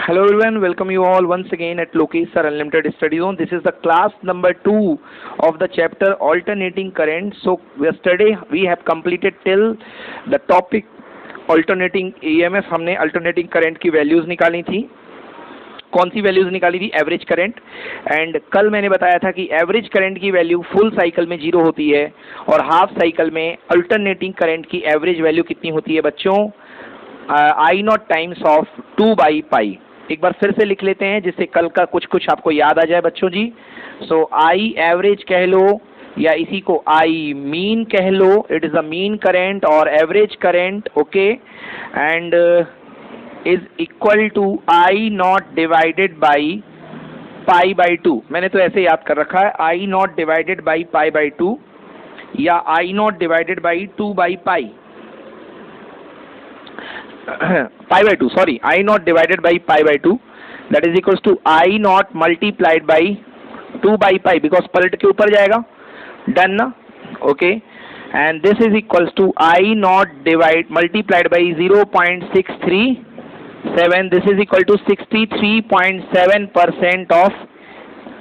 Hello everyone, welcome you all once again at Lokesh Sir Unlimited Study Zone. This is the class number 2 of the chapter Alternating Current. So yesterday we have completed till the topic Alternating EMF. हमने Alternating Current की values निकाली थी. कौन सी values निकाली थी? Average current. And कल मैंने बताया था कि एवरेज करंट की वैल्यू फुल साइकिल में 0 होती है और हाफ साइकिल में अल्टरनेटिंग करंट की एवरेज वैल्यू कितनी होती है बच्चों? आई नॉट टाइम्स ऑफ 2/पाई. एक बार फिर से लिख लेते हैं जिससे कल का कुछ आपको याद आ जाए बच्चों जी. सो आई एवरेज कह लो या इसी को आई मीन कह लो. It is a mean current और average current. Okay, and is equal to I naught divided by π/2. मैंने तो ऐसे याद कर रखा है, आई नॉट डिवाइडेड बाई π/2 या I naught divided by two by pi. π/2, sorry, I naught divided by π/2, that is equals to I naught multiplied by 2/पाई, because पलट के ऊपर जाएगा. डन ना? Okay, and this is equals to I naught multiplied by 0.637. this is equal to 63.7% of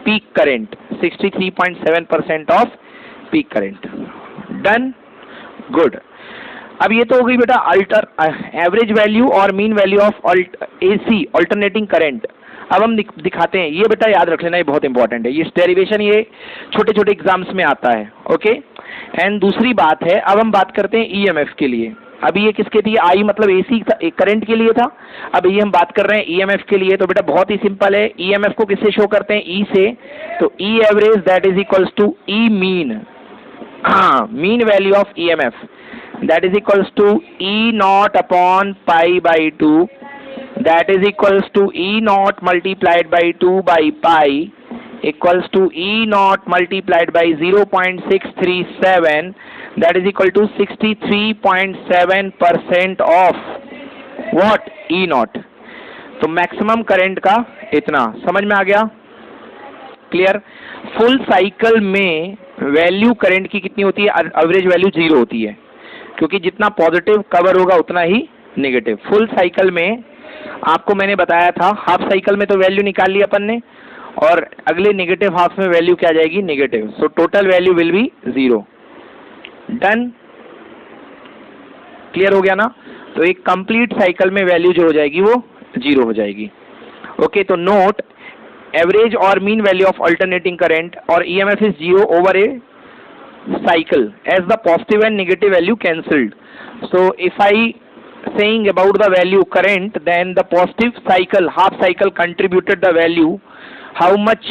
peak current. 63.7% of peak current. Done? Good. अब ये तो हो गई बेटा एवरेज वैल्यू और mean value of AC alternating current. अब हम दिखाते हैं. ये बेटा याद रख लेना, ये बहुत इंपॉर्टेंट है. ये डेरिवेशन ये छोटे छोटे एग्जाम्स में आता है. ओके, एंड दूसरी बात है, अब हम बात करते हैं EMF के लिए. अभी ये किसके लिए? आई मतलब AC करंट के लिए था. अब ये हम बात कर रहे हैं EMF के लिए. तो बेटा बहुत ही सिंपल है. EMF को किससे शो करते हैं? E से. तो E average that is equals to E मीन. हाँ, mean value of EMF that is equals to E naught upon π/2, that is equals to E naught multiplied by 2/pi equals to E naught multiplied by 0.637, that is equal to 63.7% of what? E naught. तो maximum current का इतना समझ में आ गया? Clear? Full cycle में value current की कितनी होती है? एवरेज वैल्यू 0 होती है, क्योंकि जितना पॉजिटिव कवर होगा उतना ही नेगेटिव. फुल साइकिल में आपको मैंने बताया था, हाफ साइकिल में तो वैल्यू निकाल ली अपन ने और अगले नेगेटिव हाफ में वैल्यू क्या जाएगी? Negative. So total value will be 0. Done? Clear हो गया ना? तो एक कंप्लीट साइकिल में वैल्यू जो हो जाएगी वो 0 हो जाएगी. ओके, तो नोट एवरेज और mean value of alternating current और EMF is 0 over A cycle as the positive and negative value cancelled. So if I saying about the value current, then the positive cycle, half cycle contributed the value how much?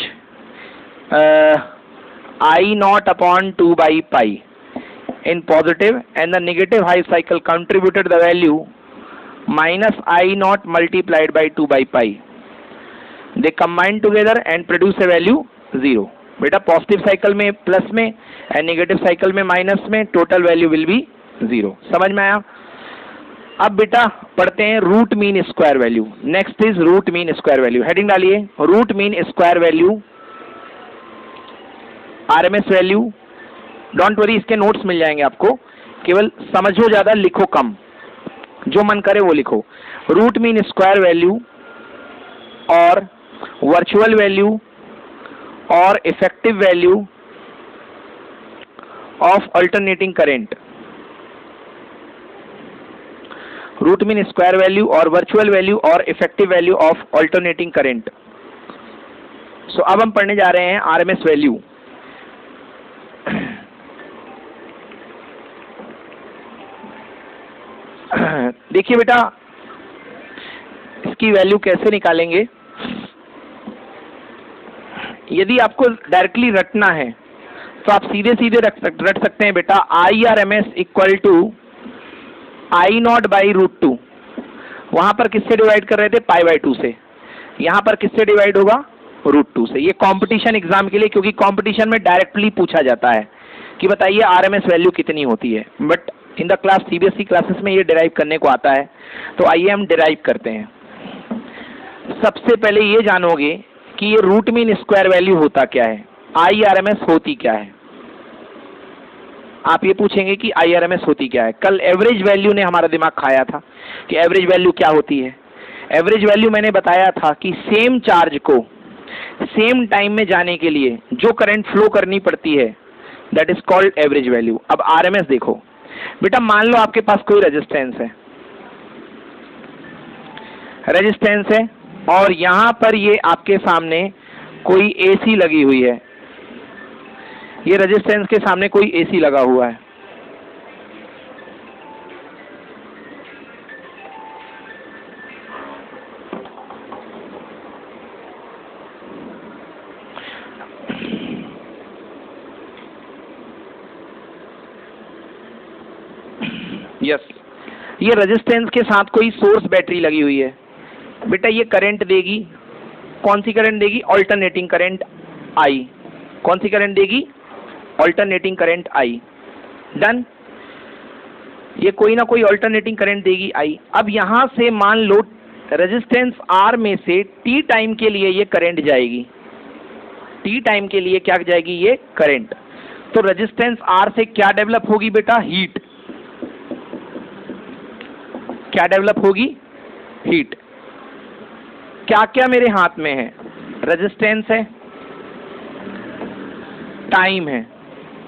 I naught upon 2/pi in positive, and the negative half cycle contributed the value minus I naught multiplied by 2/pi. They combine together and produce a value 0. बेटा positive cycle में plus में and negative cycle में minus में, total value will be 0. समझ में आया? अब बेटा पढ़ते हैं root mean square value. Next is root mean square value. Heading डालिए, root mean square value, RMS value. Don't worry, इसके नोट्स मिल जाएंगे आपको. केवल समझो ज्यादा, लिखो कम. जो मन करे वो लिखो. रूट मीन स्क्वायर वैल्यू और वर्चुअल वैल्यू और effective value of alternating current. Root mean square value और वर्चुअल वैल्यू और effective value of alternating current. So अब हम पढ़ने जा रहे हैं RMS वैल्यू. देखिए बेटा, इसकी वैल्यू कैसे निकालेंगे? यदि आपको डायरेक्टली रटना है तो आप सीधे सीधे रट सकते हैं बेटा. IRMS equal to I naught by √2. वहां पर किससे डिवाइड कर रहे थे? π/2 से. यहां पर किससे डिवाइड होगा? √2 से. ये कंपटीशन एग्जाम के लिए, क्योंकि कंपटीशन में डायरेक्टली पूछा जाता है कि बताइए RMS वैल्यू कितनी होती है. But in the class CBSE classes में ये डिराइव करने को आता है. तो आइए हम डिराइव करते हैं. सबसे पहले ये जानोगे कि ये रूट मीन स्क्वायर वैल्यू होता क्या है, IRMS होती क्या है. आप ये पूछेंगे कि IRMS होती क्या है. कल एवरेज वैल्यू ने हमारा दिमाग खाया था कि एवरेज वैल्यू क्या होती है. एवरेज वैल्यू मैंने बताया था कि सेम चार्ज को सेम टाइम में जाने के लिए जो करंट फ्लो करनी पड़ती है that is called average value. अब आरएमएस देखो बेटा, मान लो आपके पास कोई रेजिस्टेंस है और यहां पर ये आपके सामने कोई एसी लगी हुई है, ये रेजिस्टेंस के सामने कोई एसी लगा हुआ है। यस, ये रेजिस्टेंस के साथ कोई सोर्स बैटरी लगी हुई है। बेटा ये करंट देगी, कौन सी करंट देगी? Alternating current I. कौन सी करंट देगी? Alternating current I. डन, ये कोई ना कोई ऑल्टरनेटिंग करंट देगी आई। अब यहां से मान लो रेजिस्टेंस आर में से टी टाइम के लिए ये करंट जाएगी, टी टाइम के लिए क्या जाएगी? ये करंट। तो रेजिस्टेंस आर से क्या डेवलप होगी बेटा? हीट। क्या डेवलप होगी? हीट। क्या क्या मेरे हाथ में है? रेजिस्टेंस है, टाइम है,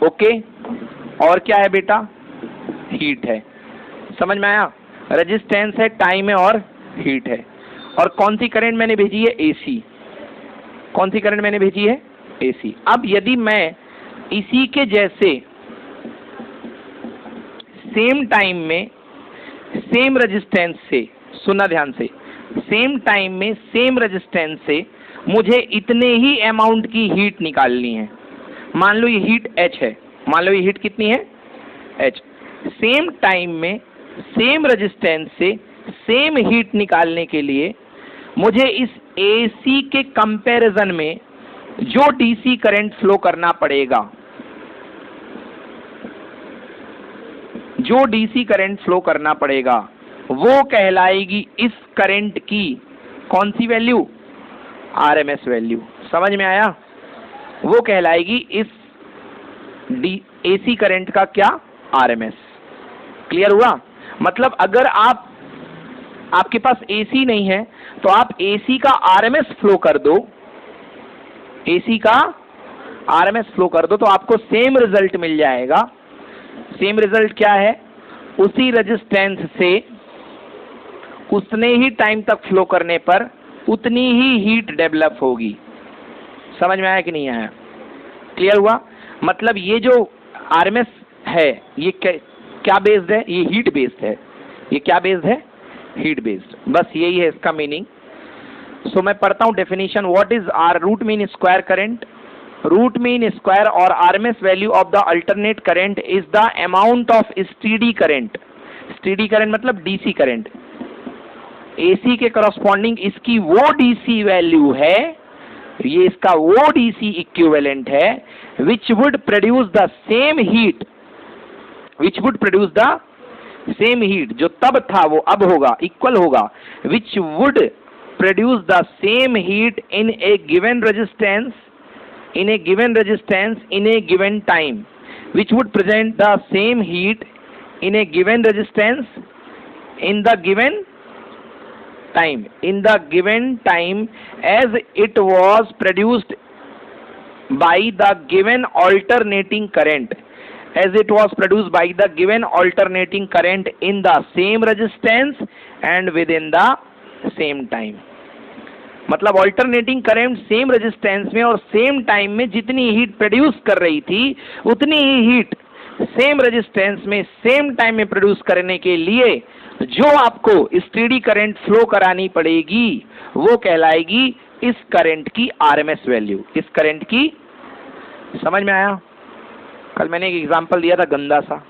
ओके, और क्या है बेटा? हीट है। समझ में आया? रेजिस्टेंस है, टाइम है और हीट है। और कौन सी करंट मैंने भेजी है? एसी। कौन सी करंट मैंने भेजी है? एसी। अब यदि मैं इसी के जैसे सेम टाइम में सेम रेजिस्टेंस से, सुनना ध्यान से, सेम टाइम में सेम रेजिस्टेंस से मुझे इतने ही अमाउंट की हीट निकालनी है। मान लो ये हीट H है, मान लो ये हीट कितनी है? H। सेम टाइम में सेम रेजिस्टेंस से सेम हीट निकालने के लिए मुझे इस AC के कंपैरिजन में जो DC करंट फ्लो करना पड़ेगा, जो DC करंट फ्लो करना पड़ेगा वो कहलाएगी इस करंट की कौन सी वैल्यू? RMS value. समझ में आया? वो कहलाएगी इस AC करंट का क्या? RMS। क्लियर हुआ? मतलब अगर आपके पास AC नहीं है तो आप AC का RMS फ्लो कर दो, AC का RMS फ्लो कर दो तो आपको सेम रिजल्ट मिल जाएगा। सेम रिजल्ट क्या है? उसी रेजिस्टेंस से उतने ही टाइम तक फ्लो करने पर उतनी ही हीट डेवलप होगी। समझ में आया कि नहीं आया? क्लियर हुआ? मतलब ये जो RMS है ये क्या बेस्ड है? ये हीट बेस्ड है। ये क्या बेस्ड है? Heat based. बस यही है इसका मीनिंग। सो मैं पढ़ता हूं definition. What is R root mean square current? Root mean square और RMS value of the alternate current is the amount of steady current. Steady current मतलब DC करंट। AC के करस्पॉन्डिंग इसकी वो DC value है, ये इसका वो DC equivalent है which would produce the same heat, which would produce the same heat, जो तब था वो अब होगा, इक्वल होगा, which would produce the same heat in A given resistance, in a given resistance in a given time, which would present the same heat in a given resistance in the given time as it was produced by the given alternating current, as it was produced by the given alternating current in the same resistance and within the same time। मतलब alternating current same resistance में और same time में जितनी heat produce कर रही थी उतनी ही heat same resistance में सेम टाइम में प्रोड्यूस करने के लिए जो आपको स्टेडी करंट फ्लो करानी पड़ेगी वो कहलाएगी इस करंट की RMS वैल्यू। इस करंट की, समझ में आया? कल मैंने एक एग्जांपल दिया था गंदा सा।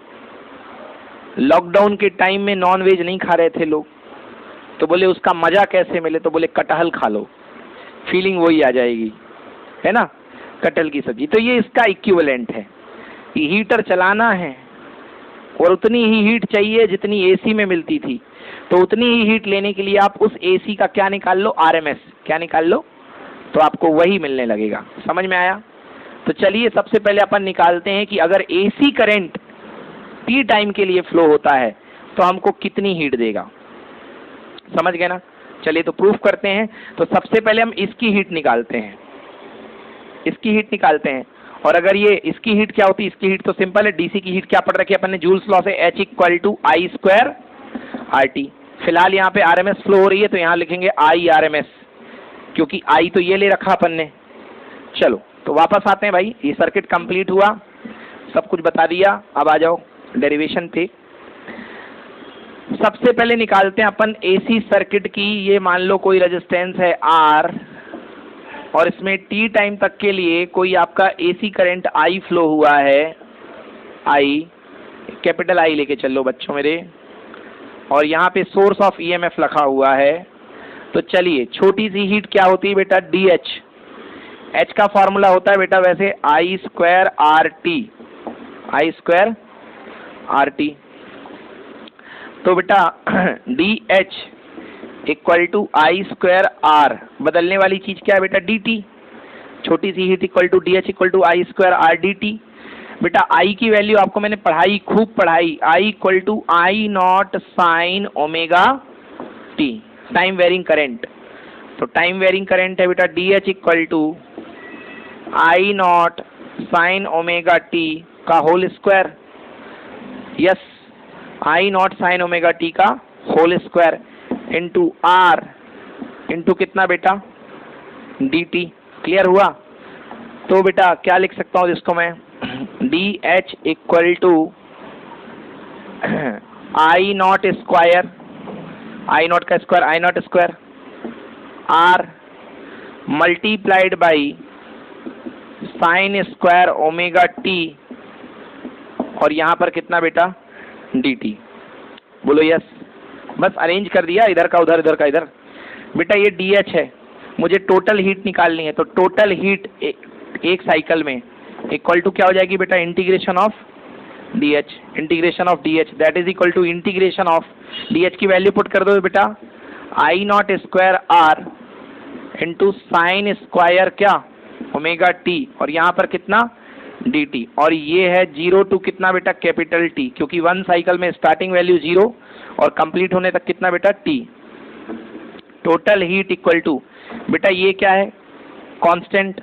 लॉकडाउन के टाइम में नॉन वेज नहीं खा रहे थे लोग, तो बोले उसका मजा कैसे मिले? तो बोले कटहल खा लो, फीलिंग वही आ जाएगी, है ना? कटहल की सब्जी। तो ये इसका इक्विवेलेंट है। ये हीटर चलाना है और उतनी ही हीट चाहिए जितनी AC में मिलती थी, तो उतनी ही हीट लेने के लिए आप उस AC का क्या निकाल लो? RMS। क्या निकाल लो? तो आपको वही मिलने लगेगा। समझ में आया? तो चलिए सबसे पहले अपन निकालते हैं कि अगर AC करंट T टाइम के लिए फ्लो होता है तो हमको कितनी हीट देगा। समझ गए ना? चलिए तो प्रूफ करते हैं। तो सबसे पहले हम इसकी हीट निकालते हैं, इसकी हीट निकालते हैं। और अगर ये इसकी हीट क्या होती है, इसकी हीट तो सिंपल है, डीसी की हीट क्या पढ़ रखी है अपन ने, जूल्स लॉ से, H equal to I square R T. फिलहाल यहाँ पे आरएमएस फ्लो हो रही है तो यहाँ लिखेंगे आई आरएमएस, क्योंकि आई तो ये ले रखा अपन ने। चलो तो वापस आते हैं भाई, ये सर्किट कंप्लीट हुआ, सब कुछ बता दिया। अब आ जाओ डेरिवेशन पे। सबसे पहले निकालते हैं अपन एसी सर्किट की। ये मान लो कोई रेजिस्टेंस है आर और इसमें टी टाइम तक के लिए कोई आपका एसी करंट आई फ्लो हुआ है, आई कैपिटल आई लेके चलो बच्चों मेरे, और यहाँ पे सोर्स ऑफ ईएमएफ लिखा हुआ है। तो चलिए छोटी सी हीट क्या होती है बेटा, डी एच। एच का फॉर्मूला होता है बेटा वैसे I square R T, I square R T. तो बेटा D H equal to I square R, बदलने वाली चीज क्या है बेटा, डी टी। छोटी सी heat equal to D H equal to I square R D T. बेटा आई की वैल्यू आपको मैंने पढ़ाई, खूब पढ़ाई, I equal to I naught sine omega T, time varying current. तो टाइम वेरिंग करंट है बेटा D H equal to I naught sine omega T का whole square. Yes, I naught sine omega T का whole square into R into कितना बेटा, D T. Clear हुआ? तो बेटा क्या लिख सकता हूँ जिसको मैं, D H equal to I naught square, I naught का square I naught square, R multiplied by sine square omega T, और यहां पर कितना बेटा, डी टी। बोलो यस। बस अरेंज कर दिया, इधर का उधर, इधर का इधर। बेटा ये डी एच है, मुझे टोटल हीट निकालनी है। तो टोटल हीट एक साइकिल में इक्वल टू क्या हो जाएगी बेटा, integration of D H, integration of D H that is equal to integration of D H की वैल्यू पुट कर दो बेटा, I naught square R into sine square क्या ओमेगा टी, और यहाँ पर कितना, डी टी। और ये है 0 टू कितना बेटा, कैपिटल टी, क्योंकि वन साइकिल में स्टार्टिंग वैल्यू 0 और कंप्लीट होने तक कितना बेटा, T. Total heat equal to बेटा ये क्या है, कांस्टेंट।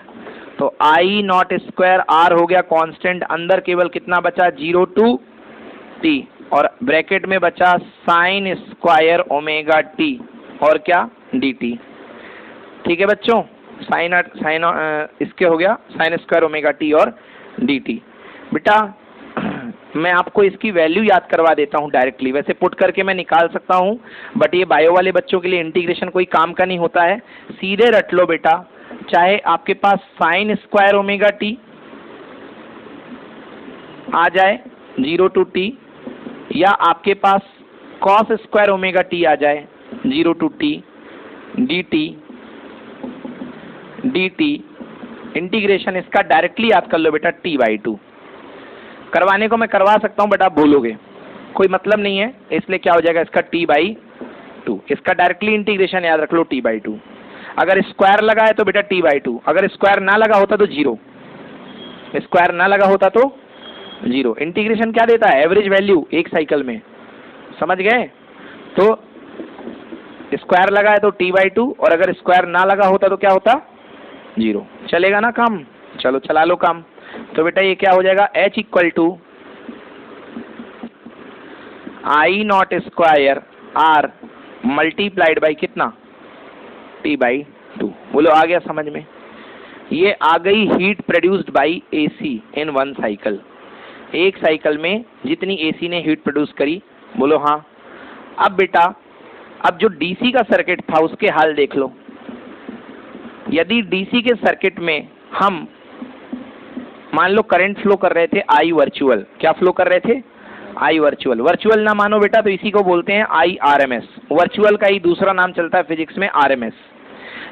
तो आई नॉट स्क्वायर आर हो गया कांस्टेंट, अंदर केवल कितना बचा, 0 टू टी, और ब्रैकेट में बचा साइन स्क्वायर ओमेगा टी और क्या, डी टी। ठीक है बच्चों, साइन इसके हो गया साइन स्क्वायर ओमेगा टी और डी टी। बेटा मैं आपको इसकी वैल्यू याद करवा देता हूँ डायरेक्टली, वैसे पुट करके मैं निकाल सकता हूँ, बट ये बायो वाले बच्चों के लिए इंटीग्रेशन कोई काम का नहीं होता है। सीधे रट लो बेटा, चाहे आपके पास साइन स्क्वायर ओमेगा टी आ जाए 0 टू टी, या आपके पास कॉस स्क्वायर ओमेगा टी आ जाए 0 to T, D T, D T. Integration इसका डायरेक्टली याद कर लो बेटा, टी बाई टू। करवाने को मैं करवा सकता हूँ बट आप भूलोगे, कोई मतलब नहीं है, इसलिए क्या हो जाएगा इसका टी बाई टू। इसका डायरेक्टली इंटीग्रेशन याद रख लो, टी बाई टू। अगर स्क्वायर लगा है तो बेटा टी बाई टू, अगर स्क्वायर ना लगा होता तो 0, स्क्वायर ना लगा होता तो 0। इंटीग्रेशन क्या देता है, एवरेज वैल्यू एक साइकिल में, समझ गए? तो स्क्वायर लगा है तो टी बाई टू, और अगर स्क्वायर ना लगा होता तो क्या होता, 0। चलेगा ना काम? चलो चला लो काम। तो बेटा ये क्या हो जाएगा, H equal to I naught square R multiplied by कितना, टी बाई टू। बोलो आ गया समझ में? ये आ गई heat produced by AC in one cycle. एक साइकिल में जितनी एसी ने हीट प्रोड्यूस करी, बोलो हाँ। अब बेटा अब जो डीसी का सर्किट था उसके हाल देख लो। यदि डीसी के सर्किट में हम मान लो करंट फ्लो कर रहे थे आई वर्चुअल, क्या फ्लो कर रहे थे, आई वर्चुअल। वर्चुअल ना मानो बेटा तो इसी को बोलते हैं आई आरएमएस। वर्चुअल का ही दूसरा नाम चलता है फिजिक्स में आरएमएस,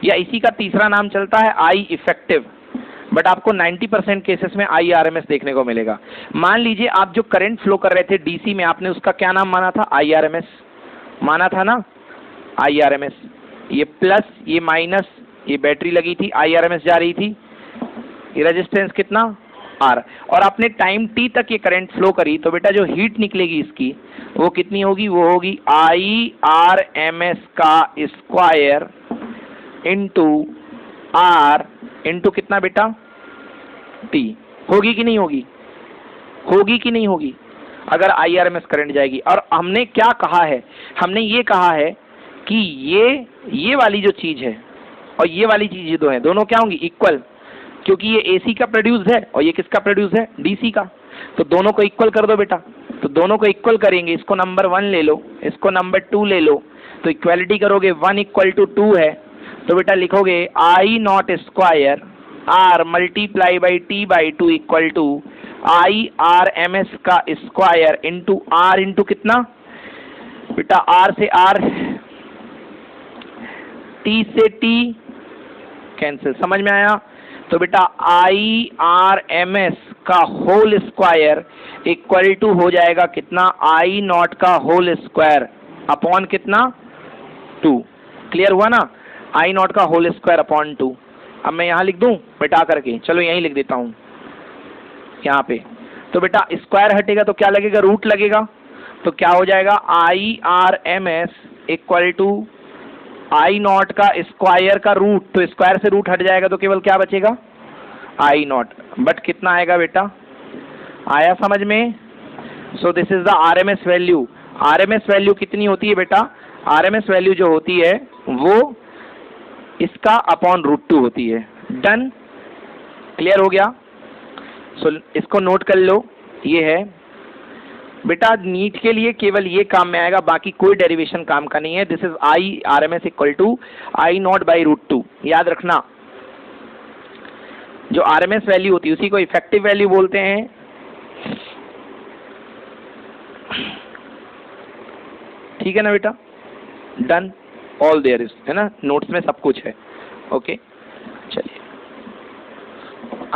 या इसी का तीसरा नाम चलता है आई इफेक्टिव, बट आपको 90% केसेस में आई आरएमएस देखने को मिलेगा। मान लीजिए आप जो करंट फ्लो कर रहे थे डीसी में, आपने उसका क्या नाम माना था, आई आरएमएस माना था ना, आई आरएमएस। ये प्लस ये माइनस, ये बैटरी लगी थी, आई आरएमएस जा रही थी। ये रेजिस्टेंस कितना, आर, और आपने टाइम टी तक ये करंट फ्लो करी तो बेटा जो हीट निकलेगी इसकी वो कितनी होगी, वो होगी IRMS का स्क्वायर इंटू आर इंटू कितना बेटा, टी। होगी कि नहीं होगी, होगी कि नहीं होगी अगर IRMS करंट जाएगी। और हमने क्या कहा है, हमने ये कहा है कि ये वाली जो चीज है और ये वाली चीज दो है, दोनों क्या होंगी, इक्वल, क्योंकि ये AC का प्रोड्यूस है और ये किसका प्रोड्यूस है, DC का। तो दोनों को इक्वल कर दो बेटा, तो दोनों को इक्वल करेंगे, इसको नंबर 1 ले लो, इसको नंबर 2 ले लो, तो इक्वालिटी करोगे 1 इक्वल टू 2 है, तो बेटा लिखोगे I naught square R multiply by T by 2 equal to IRMS का स्क्वायर इंटू R इंटू कितना बेटा, R से R, T से T कैंसिल, समझ में आया। तो बेटा IRMS का होल स्क्वायर इक्वल टू हो जाएगा कितना, I नॉट का होल स्क्वायर अपॉन कितना, 2। क्लियर हुआ ना, I नॉट का होल स्क्वायर अपॉन 2। अब मैं यहाँ लिख दूं बेटा करके, चलो यहीं लिख देता हूँ यहाँ पे। तो बेटा स्क्वायर हटेगा तो क्या लगेगा, रूट लगेगा, तो क्या हो जाएगा IRMS equal to I naught का स्क्वायर का रूट, तो स्क्वायर से रूट हट जाएगा तो केवल क्या बचेगा, I नॉट, बट कितना आएगा बेटा, आया समझ में। So this is the RMS value. RMS value कितनी होती है बेटा, RMS वैल्यू जो होती है वो इसका अपॉन √2 होती है। डन, क्लियर हो गया। सो इसको नोट कर लो, ये है बेटा नीट के लिए केवल ये काम में आएगा, बाकी कोई डेरिवेशन काम का नहीं है। This is IRMS equal to I naught by √2। याद रखना, जो RMS वैल्यू होती है उसी को इफेक्टिव वैल्यू बोलते हैं। ठीक है ना बेटा, डन, ऑल देयर इज, है ना, नोट्स में सब कुछ है। ओके चलिए,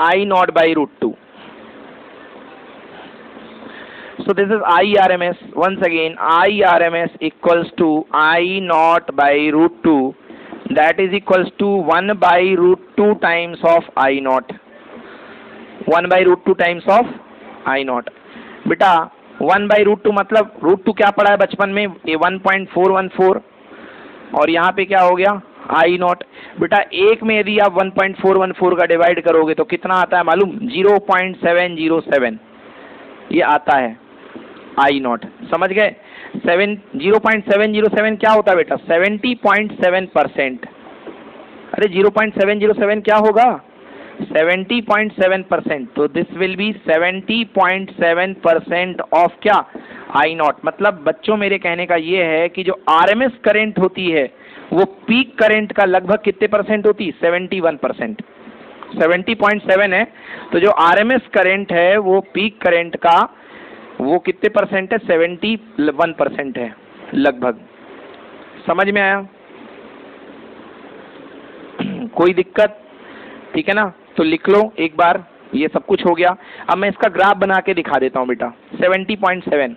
I naught by √2। So this is IRMS. Once again, IRMS equals to I naught by √2. That is equals to 1 by √2 times of I naught. 1 by √2 times of I naught. बेटा 1 by √2 मतलब √2 क्या पढ़ा है बचपन में, ये 1.414, और यहाँ पे क्या हो गया I नॉट। बेटा एक में यदि आप 1.414 का डिवाइड करोगे तो कितना आता है मालूम, 0.707 ये आता है I नॉट, समझ गए। 0.707 क्या होता है बेटा, 70.7%। अरे 0.707 क्या होगा, 70.7%। तो दिस विल बी 70.7% ऑफ क्या, I नॉट। मतलब बच्चों मेरे कहने का ये है कि जो RMS करंट होती है वो पीक करंट का लगभग कितने परसेंट होती है, 71%। 70.7 है, तो जो RMS करंट है वो पीक करंट का वो कितने परसेंट है, 71% है लगभग। समझ में आया, कोई दिक्कत, ठीक है ना। तो लिख लो एक बार, ये सब कुछ हो गया। अब मैं इसका ग्राफ बना के दिखा देता हूं बेटा। 70.7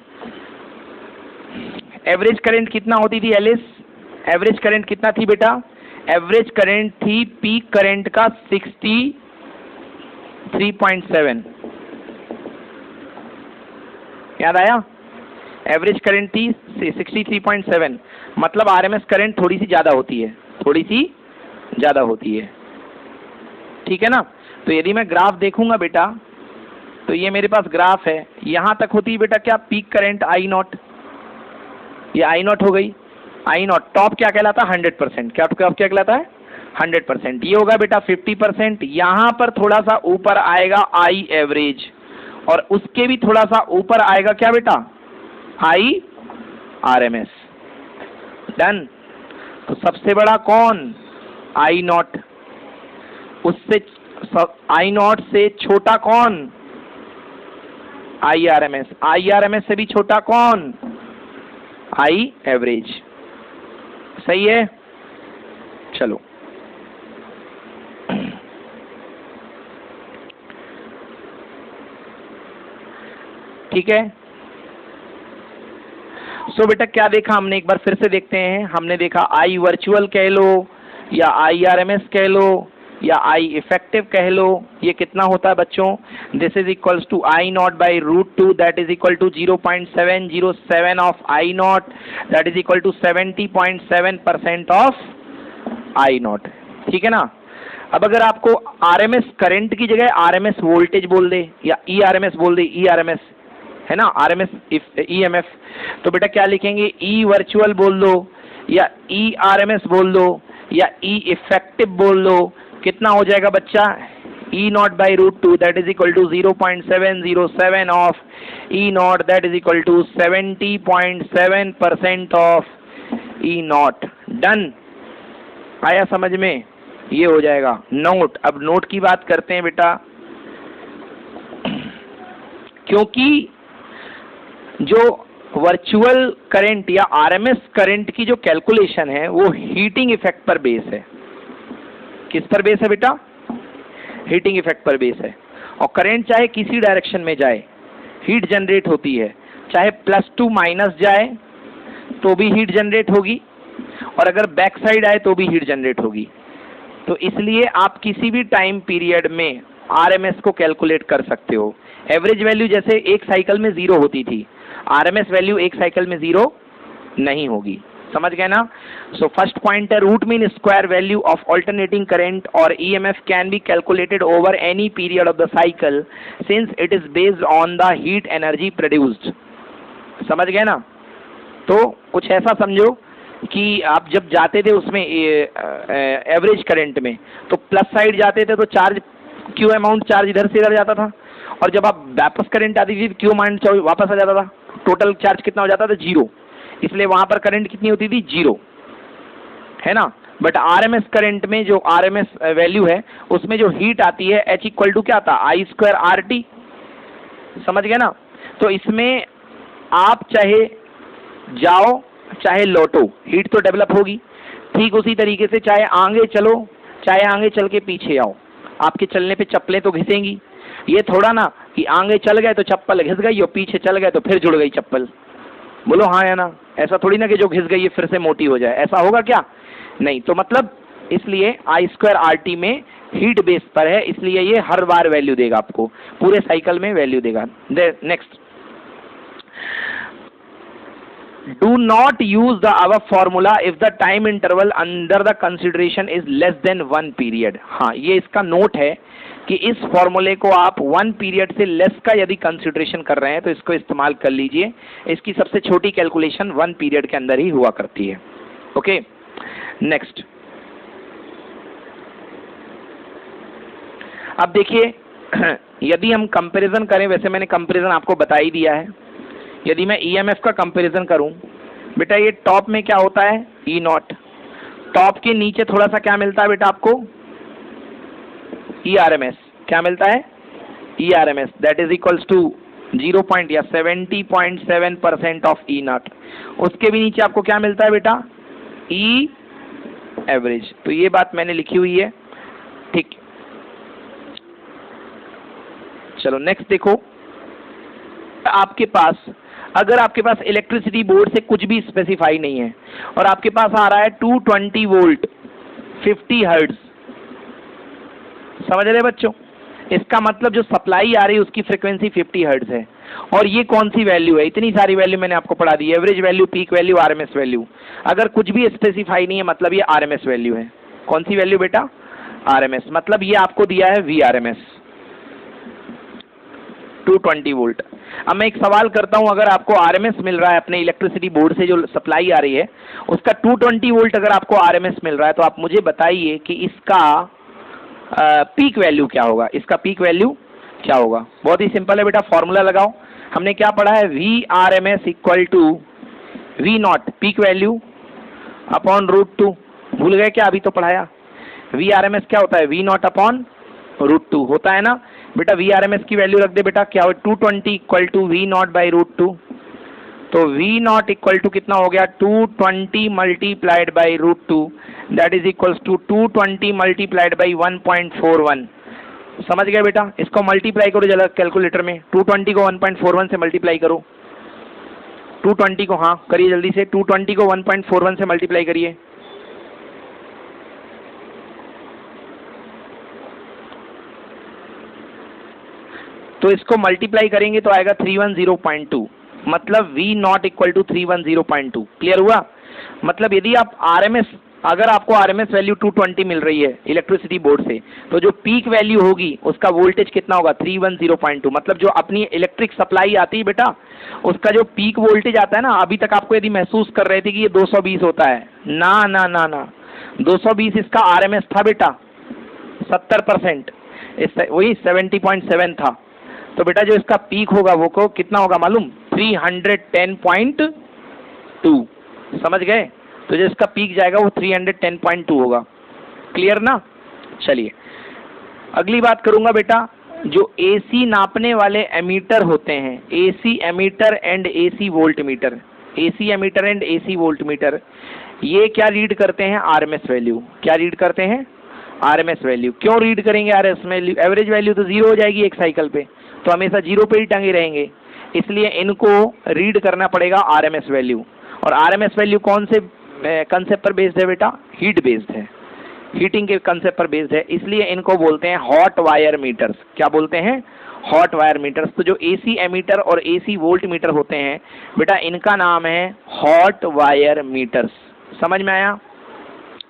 एवरेज करंट कितना होती थी एलिस, एवरेज करंट कितना थी बेटा, एवरेज करंट थी पीक करंट का 63.7। याद आया, एवरेज करंट थी 63.7, मतलब RMS करंट थोड़ी सी ज्यादा होती है, थोड़ी सी ज्यादा होती है, ठीक है ना। तो यदि मैं ग्राफ देखूंगा बेटा, तो ये मेरे पास ग्राफ है, यहां तक होती है बेटा क्या, पीक करंट I नॉट, ये I नॉट हो गई। I नॉट टॉप क्या कहलाता है, 100%। क्या कहलाता है, 100%। ये होगा बेटा 50%। यहां पर थोड़ा सा ऊपर आएगा I एवरेज, और उसके भी थोड़ा सा ऊपर आएगा क्या बेटा, IRMS। डन। तो सबसे बड़ा कौन, I नॉट, उससे I नॉट से छोटा कौन, IRMS, IRMS से भी छोटा कौन, I एवरेज। सही है, चलो ठीक है। सो बेटा क्या देखा हमने, एक बार फिर से देखते हैं। हमने देखा I वर्चुअल कह लो या IRMS कह लो या आई इफेक्टिव कह लो, ये कितना होता है बच्चों? This is equals to I naught by root two, that is equal to 0.707 of I naught, that is equal to 70.7% of I naught. ठीक है ना? अब अगर आपको आरएमएस करंट की जगह आरएमएस वोल्टेज बोल दे या ई आरएमएस बोल दे, ई आरएमएस है ना, आरएमएस ईएमएफ, तो बेटा क्या लिखेंगे? ई वर्चुअल बोल दो या ई आरएमएस बोल दो या ई इफेक्टिव बोल दो। कितना हो जाएगा बच्चा? E naught by root two that is equal to 0.707 of E naught, that is equal to 70.7% of E naught. Done? आया समझ में? ये हो जाएगा नोट। अब नोट की बात करते हैं बेटा, क्योंकि जो वर्चुअल करंट या आरएमएस करंट की जो कैलकुलेशन है वो हीटिंग इफेक्ट पर बेस है। किस पर बेस है बेटा? हीटिंग इफेक्ट पर बेस है। और करंट चाहे किसी डायरेक्शन में जाए हीट जनरेट होती है, चाहे प्लस टू माइनस जाए तो भी हीट जनरेट होगी, और अगर बैक साइड आए तो भी हीट जनरेट होगी। तो इसलिए आप किसी भी टाइम पीरियड में आरएमएस को कैलकुलेट कर सकते हो। एवरेज वैल्यू जैसे एक साइकिल में 0 होती थी, आरएमएस वैल्यू एक साइकिल में 0 नहीं होगी। समझ गए ना? सो फर्स्ट पॉइंट है, root mean square value of alternating current और EMF can be calculated over any period of the cycle since it is based on the heat energy produced. समझ गए ना? तो कुछ ऐसा समझो कि आप जब जाते थे उसमें एवरेज करंट में, तो प्लस साइड जाते थे तो चार्ज क्यू अमाउंट चार्ज इधर से इधर जाता था, और जब आप वापस करंट आती थी क्यू अमाउंट वापस आ जाता था, टोटल चार्ज कितना हो जाता था? 0। इसलिए वहां पर करंट कितनी होती थी? 0, है ना? बट आरएमएस करंट में जो आरएमएस वैल्यू है उसमें जो हीट आती है H इक्वल टू क्या आता? आई स्क्वायर आर टी। समझ गए ना? तो इसमें आप चाहे जाओ चाहे लौटो, हीट तो डेवलप होगी। ठीक उसी तरीके से चाहे आगे चलो चाहे आगे चल के पीछे आओ, आपके चलने पे चप्पलें तो घिसेंगी। ये थोड़ा ना कि आगे चल गए तो चप्पल घिस गई और पीछे चल गए तो फिर जुड़ गई चप्पल। बोलो हाँ या ना? ऐसा थोड़ी ना कि जो घिस गई है फिर से मोटी हो जाए, ऐसा होगा क्या? नहीं। तो मतलब इसलिए आई स्क्वायर आर टी में हीट बेस पर है, इसलिए ये हर बार वैल्यू देगा आपको, पूरे साइकिल में वैल्यू देगा। Next, do not use the above formula if the time interval under the consideration is less than 1 period। हाँ, ये इसका नोट है कि इस फॉर्मूले को आप 1 पीरियड से लेस का यदि कंसिडरेशन कर रहे हैं तो इसको इस्तेमाल कर लीजिए। इसकी सबसे छोटी कैलकुलेशन 1 पीरियड के अंदर ही हुआ करती है। Okay, next. अब देखिए, यदि हम कंपैरिजन करें, वैसे मैंने कंपैरिजन आपको बता ही दिया है। यदि मैं ईएमएफ का कंपैरिजन करूं, बेटा ये टॉप में क्या होता है? ई नॉट। टॉप के नीचे थोड़ा सा क्या मिलता है बेटा आपको? E RMS. क्या मिलता है? E RMS, that is equals to 70.7% of E naught. उसके भी नीचे आपको क्या मिलता है बेटा? E average. तो ये बात मैंने लिखी हुई है, ठीक। चलो नेक्स्ट देखो, आपके पास अगर आपके पास इलेक्ट्रिसिटी बोर्ड से कुछ भी स्पेसिफाई नहीं है और आपके पास आ रहा है 220 वोल्ट 50 हर्ट्ज, समझ रहे बच्चों? इसका मतलब जो सप्लाई आ रही है उसकी फ्रीक्वेंसी 50 हर्ट्ज है। और ये कौन सी वैल्यू है? इतनी सारी वैल्यू मैंने आपको पढ़ा दी, average value, peak value, RMS value. अगर कुछ भी स्पेसिफाई नहीं है मतलब ये आरएमएस वैल्यू है। कौन सी वैल्यू बेटा? आरएमएस। मतलब ये आपको दिया है वीआरएमएस 220 वोल्ट। अब मैं एक सवाल करता हूं, अगर आपको आरएमएस मिल रहा है अपने इलेक्ट्रिसिटी बोर्ड से जो सप्लाई आ रही है उसका 220 वोल्ट अगर आपको आरएमएस मिल रहा है, तो आप मुझे बताइए कि इसका पीक वैल्यू क्या होगा? इसका पीक वैल्यू क्या होगा? बहुत ही सिंपल है बेटा, फॉर्मूला लगाओ। हमने क्या पढ़ा है? V R M S equal to V naught peak value upon root two. भूल गए क्या? अभी तो पढ़ाया। वी आर एम एस क्या होता है? V not upon root two होता है ना बेटा। वी आर एम एस की वैल्यू रख दे बेटा, क्या हो? 220 equal to V not by root two. तो वी नॉट इक्वल टू कितना हो गया? 220 multiplied by root two, that is equals to 220 multiplied by 1.41। समझ गए बेटा? इसको मल्टीप्लाई करो जरा कैलकुलेटर में, 220 को 1.41 से मल्टीप्लाई करो। 220 को, हाँ करिए जल्दी से, 220 को 1.41 से मल्टीप्लाई करिए। तो इसको मल्टीप्लाई करेंगे तो आएगा 310.2, मतलब V not equal to 310.2। Clear हुआ? मतलब यदि आप अगर आपको आरएमएस वैल्यू 220 मिल रही है इलेक्ट्रिसिटी बोर्ड से, तो जो पीक वैल्यू होगी उसका वोल्टेज कितना होगा? 310.2। मतलब जो अपनी इलेक्ट्रिक सप्लाई आती है बेटा, उसका जो पीक वोल्टेज आता है ना, अभी तक आपको यदि महसूस कर रहे थे कि ये 220 होता है, ना ना ना ना, 220 इसका आरएमएस था बेटा, 70%, वही 70.7 था। तो बेटा जो इसका पीक होगा वो को कितना होगा मालूम? 310.2। समझ गए? तो जो इसका पीक जाएगा वो 310.2 होगा। क्लियर ना? चलिए अगली बात करूंगा बेटा, जो एसी नापने वाले एमीटर होते हैं, AC ammeter and AC volt meter, AC ammeter and AC volt meter, ये क्या रीड करते हैं? RMS value. क्या रीड करते हैं? RMS value. क्यों रीड करेंगे आरएमएस वैल्यू? एवरेज वैल्यू तो जीरो हो जाएगी एक साइकिल पे, तो हमेशा जीरो पे ही टंगे रहेंगे, इसलिए इनको रीड करना पड़ेगा आरएमएस वैल्यू। और आरएमएस वैल्यू कौन से कंसेप्ट पर बेस्ड है बेटा? हीट बेस्ड है, हीटिंग के कंसेप्ट पर बेस्ड है, इसलिए इनको बोलते हैं हॉट वायर मीटर्स। क्या बोलते हैं? Hot wire meters. तो जो एसी एमीटर और एसी वोल्ट मीटर होते हैं बेटा, इनका नाम है हॉट वायर मीटर्स। समझ में आया?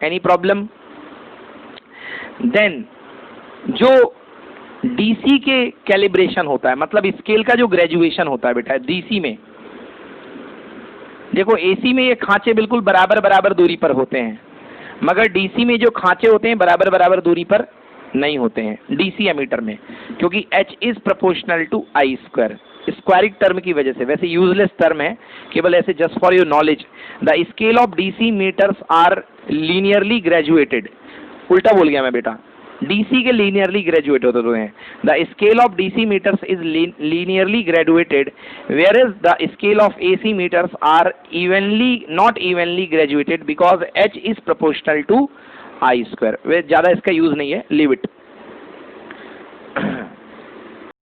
Any problem? देन जो डीसी के कैलिब्रेशन होता है, मतलब स्केल का जो ग्रेजुएशन होता है बेटा डीसी में, देखो एसी में ये खांचे बिल्कुल बराबर बराबर दूरी पर होते हैं, मगर डीसी में जो खांचे होते हैं बराबर बराबर दूरी पर नहीं होते हैं डीसी एमीटर में, क्योंकि H is proportional to I square, स्क्वायरिक टर्म की वजह से। वैसे यूजलेस टर्म है, केवल ऐसे just for your knowledge. The scale of DC meters are linearly graduated. उल्टा बोल गया मैं बेटा, डीसी के लीनियरली ग्रेजुएट होते हैं। The scale of DC meters is linearly graduated, where is the scale of AC meters are not evenly graduated because H is proportional to I square. वे ज्यादा इसका यूज नहीं है, लीव इट।